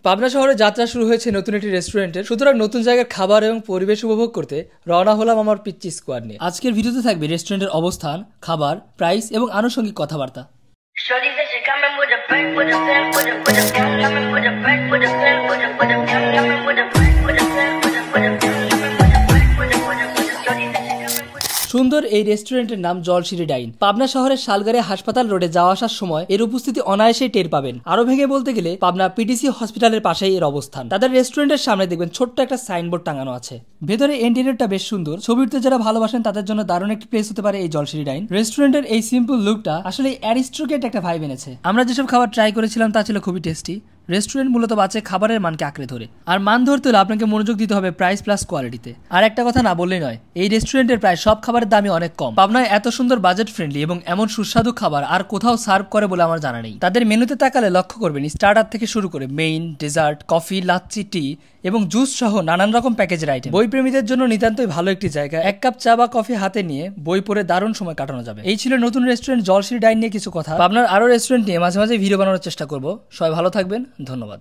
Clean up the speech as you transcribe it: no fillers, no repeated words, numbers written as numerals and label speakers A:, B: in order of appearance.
A: পাবনা শহরে যাত্রা শুরু হয়েছে নতুন একটি রেস্টুরেন্টের। সুতরাং নতুন জায়গার খাবার এবং পরিবেশ উপভোগ করতে রওনা হলাম আমার পিচ্চি স্কোয়াড নিয়ে। আজকের ভিডিওতে থাকবে রেস্টুরেন্টের অবস্থান, খাবার, প্রাইস এবং আনুষঙ্গিক কথাবার্তা। সুন্দর এই রেস্টুরেন্টের নাম জলশিরি ডাইন। পাবনা শহরের শালগাড়িয়া হাসপাতাল রোডে যাওয়া আসার সময় এর উপস্থিতি অনায়াসেই টের পাবেন। আরো ভেঙে বলতে গেলে পাবনা পিডিসি হসপিটালের পাশেই এর অবস্থান। তাদের রেস্টুরেন্টের সামনে দেখবেন ছোট্ট একটা সাইনবোর্ড টাঙানো আছে। ভেতরে ইন্টেরিয়রটা বেশ সুন্দর। ছবিতে যারা ভালোবাসেন তাদের জন্য দারুণ একটি প্লেস হতে পারে এই জলশিরি ডাইন। রেস্টুরেন্টের এই সিম্পল লুকটা আসলে অ্যারিস্টোক্রেট একটা ভাইব এনেছে। আমরা যেসব খাবার ট্রাই করেছিলাম তা ছিল খুবই টেস্টি। রেস্টুরেন্ট মূলত বাঁচে খাবারের মানকে আঁকড়ে ধরে, আর মান ধরতে হলে আপনাকে মনোযোগ দিতে হবে প্রাইস প্লাস কোয়ালিটিতে। আর একটা কথা না বললেই নয়, এই রেস্টুরেন্টের প্রায় সব খাবারের দামই অনেক কম। পাবনায় এত সুন্দর বাজেট ফ্রেন্ডলি এবং এমন সুস্বাদু খাবার আর কোথাও সার্ভ করে বলে আমার জানা নেই। তাদের মেনুতে তাকালে লক্ষ্য করবেন স্টার্টার থেকে শুরু করে মেইন, ডেজার্ট, কফি, লাচ্ছি, টি এবং জুস সহ নানান রকম প্যাকেজের আইটেম। বই প্রেমীদের জন্য নিতান্তই ভালো একটি জায়গা। এক কাপ চা বা কফি হাতে নিয়ে বই পড়ে দারুণ সময় কাটানো যাবে। এই ছিল নতুন রেস্টুরেন্ট জলশিরি ডাইন নিয়ে কিছু কথা। আপনার আরো রেস্টুরেন্ট নিয়ে মাঝে মাঝে ভিডিও বানানোর চেষ্টা করব। সবাই ভালো থাকবেন, ধন্যবাদ।